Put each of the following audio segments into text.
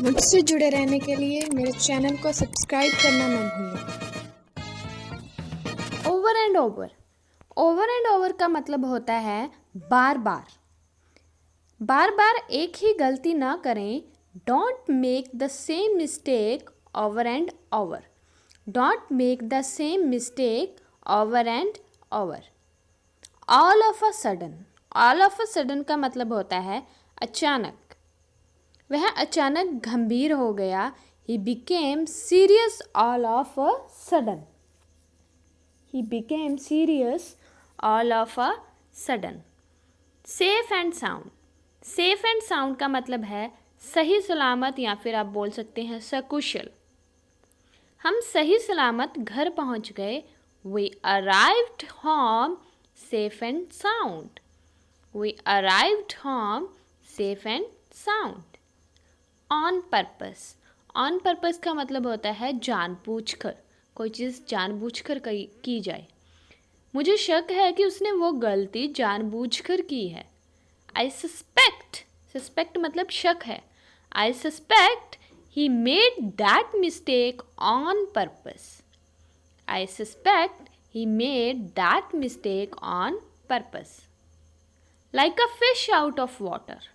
मुझसे जुड़े रहने के लिए मेरे चैनल को सब्सक्राइब करना ना भूलें। Over and over. Over and over का मतलब होता है बार बार। बार बार एक ही गलती ना करें। Don't make the same mistake over and over. Don't make the same mistake over and over. All of a sudden. All of a sudden का मतलब होता है अचानक। वह अचानक गंभीर हो गया। He became serious all of a sudden. He became serious all of a sudden. Safe and sound. Safe and sound का मतलब है सही सलामत या फिर आप बोल सकते हैं सकुशल। हम सही सलामत घर पहुंच गए। We arrived home safe and sound. We arrived home safe and sound. On purpose. On purpose का मतलब होता है जानबूझकर, कोई चीज़ जानबूझकर की जाए। मुझे शक है कि उसने वो गलती जानबूझकर की है। आई सस्पेक्ट। सस्पेक्ट मतलब शक है। आई suspect he made that mistake on purpose. I suspect he made that mistake on purpose. Like a fish out of water.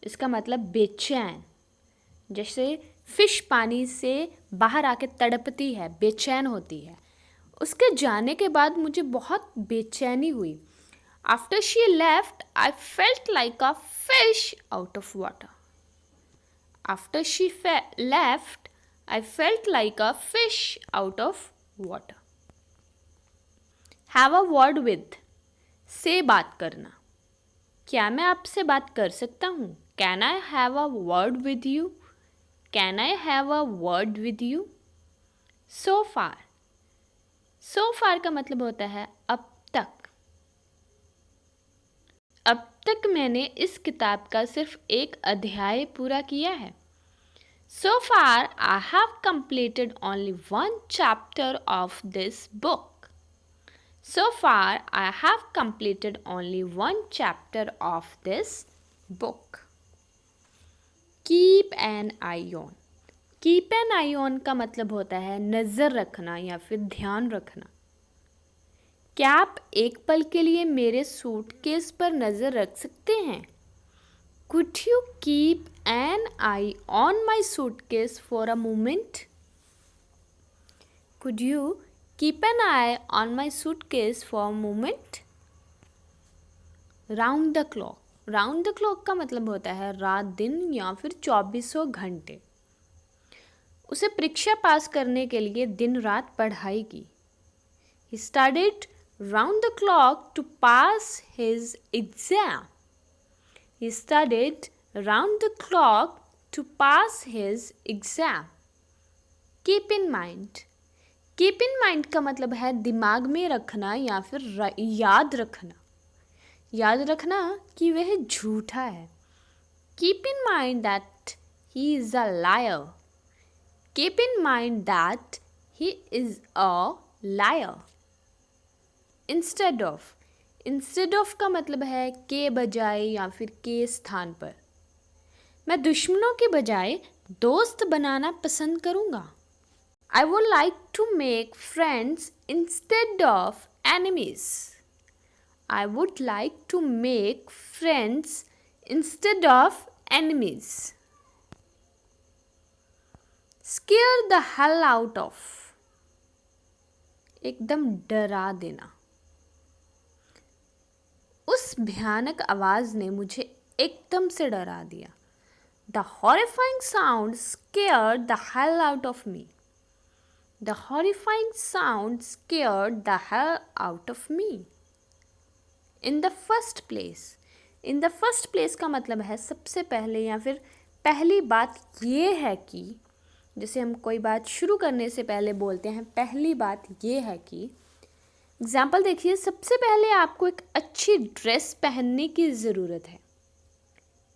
इसका मतलब बेचैन। जैसे फिश पानी से बाहर आके तड़पती है, बेचैन होती है। उसके जाने के बाद मुझे बहुत बेचैनी हुई। After she left I felt like a fish out of water. After she left I felt like a fish out of water. Have a word with. से बात करना। क्या मैं आपसे बात कर सकता हूँ? Can I have a word with you? Can I have a word with you? So far. So far का मतलब होता है अब तक। अब तक मैंने इस किताब का सिर्फ एक अध्याय पूरा किया है। So far I have completed only one chapter of this book. So far, I have completed only one chapter of this book. Keep an eye on. Keep an eye on का मतलब होता है नज़र रखना या फिर ध्यान रखना। क्या आप एक पल के लिए मेरे सूटकेस पर नज़र रख सकते हैं? Could you keep an eye on my suitcase for a moment? Could you keep an eye on my suitcase for a moment? Round the clock. Round the clock का मतलब होता है रात दिन या फिर 2400 घंटे। उसे परीक्षा पास करने के लिए दिन रात पढ़ाई की। He studied round the clock to pass his exam. He studied round the clock to pass his exam. Keep in mind. Keep in mind का मतलब है दिमाग में रखना या फिर याद रखना। याद रखना कि वह झूठा है। Keep in mind that he is a liar. Keep in mind that he is a liar. Instead of. Instead of का मतलब है के बजाय या फिर के स्थान पर। मैं दुश्मनों के बजाय दोस्त बनाना पसंद करूँगा। I would like to make friends instead of enemies. I would like to make friends instead of enemies. Scare the hell out of. एकदम डरा देना। उस भयानक आवाज़ ने मुझे एकदम से डरा दिया। The horrifying sound scared the hell out of me. The horrifying sound scared the hell out of me. In the first place. In the first place का मतलब है सबसे पहले या फिर पहली बात ये है कि, जैसे हम कोई बात शुरू करने से पहले बोलते हैं पहली बात ये है कि, एग्जाम्पल देखिए, सबसे पहले आपको एक अच्छी ड्रेस पहनने की ज़रूरत है।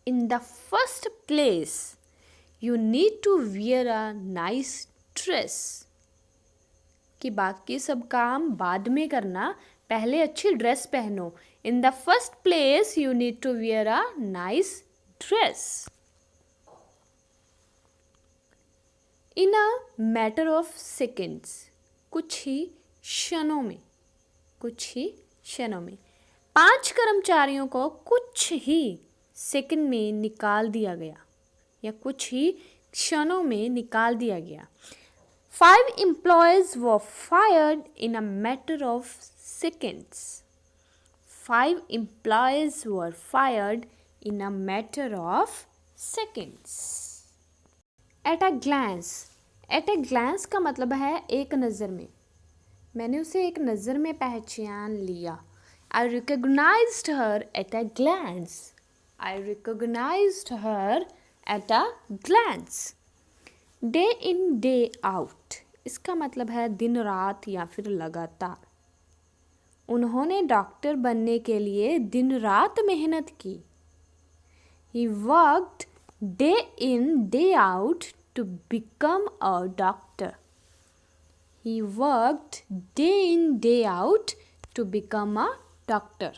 In the first place, you need to wear a nice dress. कि बाकी सब काम बाद में करना, पहले अच्छी ड्रेस पहनो। In the first place you need to wear a nice dress. In a matter of seconds, कुछ ही क्षणों में, कुछ ही क्षणों में। 5 कर्मचारियों को कुछ ही सेकंड में निकाल दिया गया या कुछ ही क्षणों में निकाल दिया गया। 5 employees were fired in a matter of seconds. 5 employees were fired in a matter of seconds. At a glance. At a glance का मतलब है एक नज़र में। मैंने उसे एक नज़र में पहचान लिया। I recognized her at a glance. I recognized her at a glance. Day in day out. इसका मतलब है दिन रात या फिर लगातार। उन्होंने डॉक्टर बनने के लिए दिन रात मेहनत की। He worked day in day out to become a doctor. He worked day in day out to become a doctor.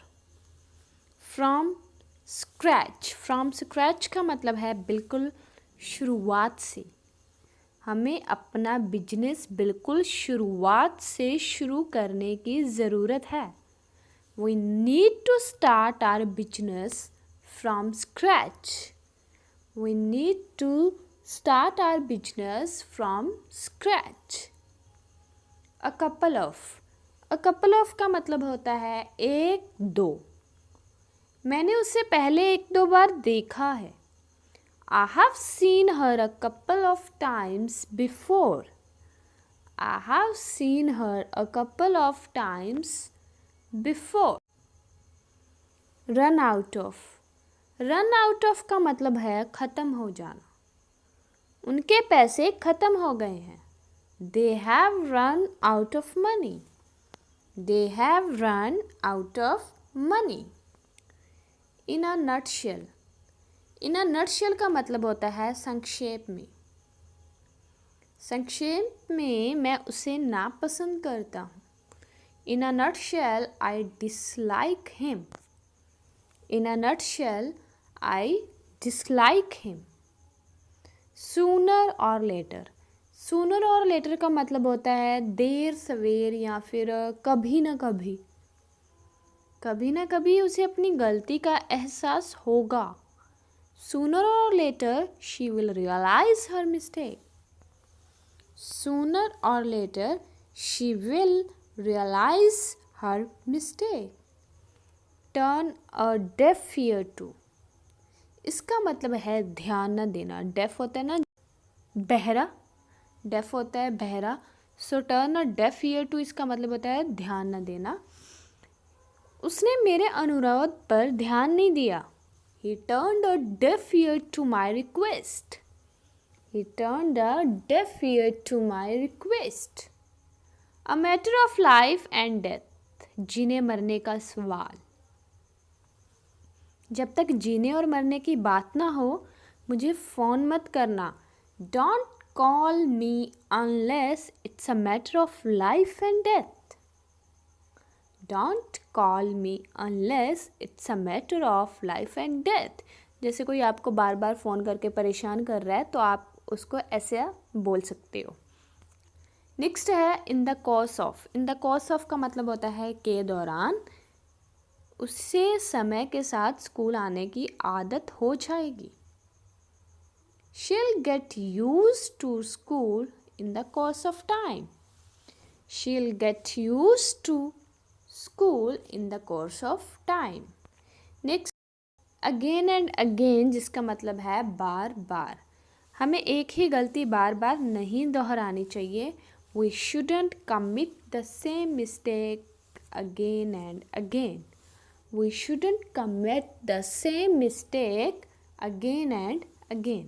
From scratch. From scratch का मतलब है बिल्कुल शुरुआत से। हमें अपना बिजनेस बिल्कुल शुरुआत से शुरू करने की ज़रूरत है। We need to start our business from scratch. We need to start our business from scratch. A couple of. A couple of का मतलब होता है एक दो। मैंने उसे पहले एक दो बार देखा है। I have seen her a couple of times before. I have seen her a couple of times before. Run out of. Run out of का मतलब है ख़त्म हो जाना। उनके पैसे ख़त्म हो गए हैं। They have run out of money. They have run out of money. In a nutshell. In a nutshell का मतलब होता है संक्षेप में। संक्षेप में मैं उसे नापसंद करता हूँ। In a nutshell I dislike him. In a nutshell I dislike him. Sooner or later. Sooner or later का मतलब होता है देर सवेर या फिर कभी ना कभी। कभी ना कभी उसे अपनी गलती का एहसास होगा। Sooner or later, she will realize her mistake. Sooner or later, she will realize her mistake. Turn a deaf ear to. इसका मतलब है ध्यान न देना। डेफ होता है ना बहरा, डेफ होता है बहरा। So turn a deaf ear to इसका मतलब होता है ध्यान न देना। उसने मेरे अनुरोध पर ध्यान नहीं दिया। He turned a deaf ear to my request. He turned a deaf ear to my request. A matter of life and death. जीने मरने का सवाल। जब तक जीने और मरने की बात ना हो मुझे फ़ोन मत करना। Don't call me unless it's a matter of life and death. Don't call me unless it's a matter of life and death. जैसे कोई आपको बार बार फ़ोन करके परेशान कर रहा है तो आप उसको ऐसे बोल सकते हो। नेक्स्ट है in the course of. In the course of का मतलब होता है के दौरान। उससे समय के साथ स्कूल आने की आदत हो जाएगी। She'll get used to school in the course of time. She'll get used to school in the course of time. Next, again and again जिसका मतलब है बार बार। हमें एक ही गलती बार बार नहीं दोहरानी चाहिए। We shouldn't commit the same mistake again and again. We shouldn't commit the same mistake again and again.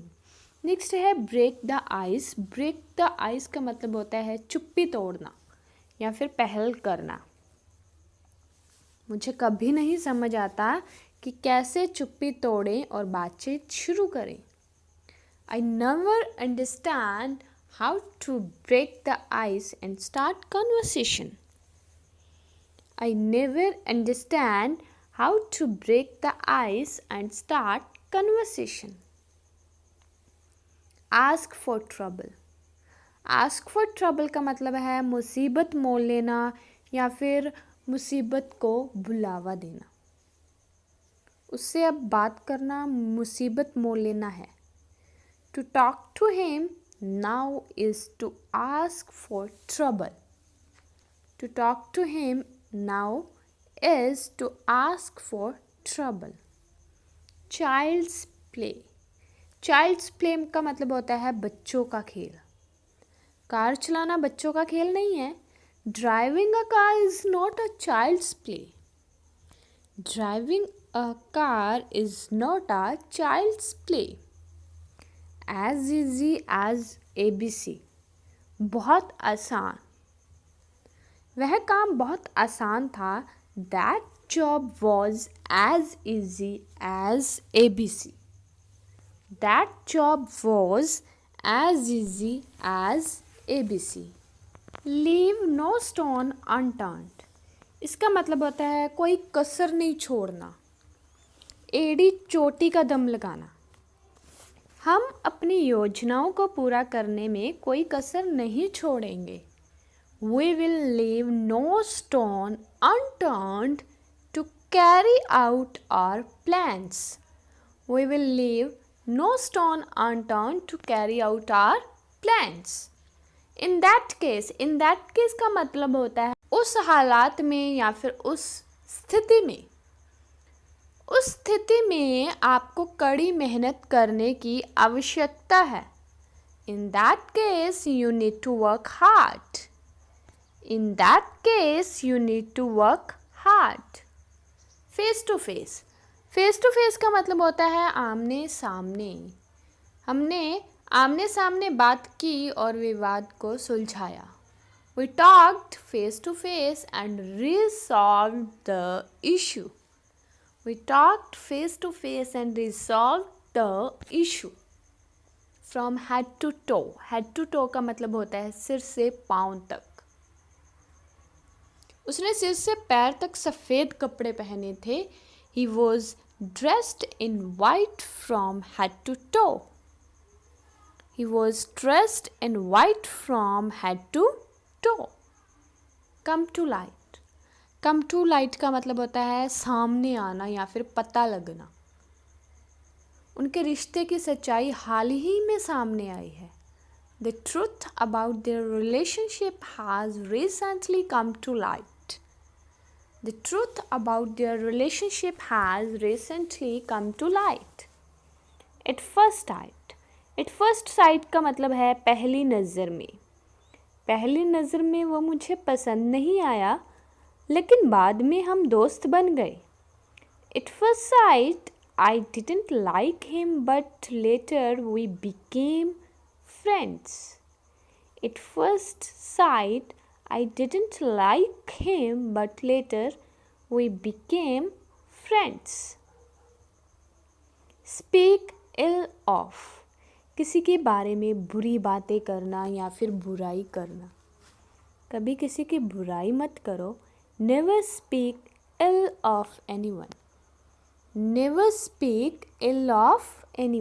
Next है break the ice. Break the ice का मतलब होता है चुप्पी तोड़ना या फिर पहल करना। मुझे कभी नहीं समझ आता कि कैसे चुप्पी तोड़ें और बातचीत शुरू करें। I never understand how to break the ice and start conversation. I never understand how to break the ice and start conversation. Ask for trouble. Ask for trouble का मतलब है मुसीबत मोल लेना या फिर मुसीबत को बुलावा देना। उससे अब बात करना मुसीबत मोल लेना है। To talk to him now is to ask for trouble. To talk to him now is to ask for trouble. Child's play. Child's play का मतलब होता है बच्चों का खेल। कार चलाना बच्चों का खेल नहीं है। Driving a car is not a child's play. Driving a car is not a child's play. As easy as ABC। बहुत आसान। वह काम बहुत आसान था। That job was as easy as ABC। That job was as easy as ABC। Leave no stone unturned. इसका मतलब होता है कोई कसर नहीं छोड़ना। एड़ी चोटी का दम लगाना। हम अपनी योजनाओं को पूरा करने में कोई कसर नहीं छोड़ेंगे। We will leave no stone unturned to carry out our plans. We will leave no stone unturned to carry out our plans. In that case का मतलब होता है उस हालात में या फिर उस स्थिति में। उस स्थिति में आपको कड़ी मेहनत करने की आवश्यकता है। In that case you need to work hard. In that case you need to work hard. Face to face. Face to face का मतलब होता है आमने सामने। हमने आमने सामने बात की और विवाद को सुलझाया। We talked face to face and resolved the issue. We talked face to face and resolved the issue. From head to toe. Head to toe का मतलब होता है सिर से पाँव तक। उसने सिर से पैर तक सफ़ेद कपड़े पहने थे। He was dressed in white from head to toe. He was dressed in white from head to toe. Come to light. Come to light का मतलब होता है सामने आना या फिर पता लगना। उनके रिश्ते की सच्चाई हाल ही में सामने आई है। The truth about their relationship has recently come to light. The truth about their relationship has recently come to light. At first sight. At first sight का मतलब है पहली नज़र में। पहली नज़र में वो मुझे पसंद नहीं आया, लेकिन बाद में हम दोस्त बन गए। At first sight, I didn't like him, but later we became friends. At first sight, I didn't like him, but later we became friends. Speak ill of. किसी के बारे में बुरी बातें करना या फिर बुराई करना। कभी किसी की बुराई मत करो। Never speak ill of anyone. Never speak ill of anyone.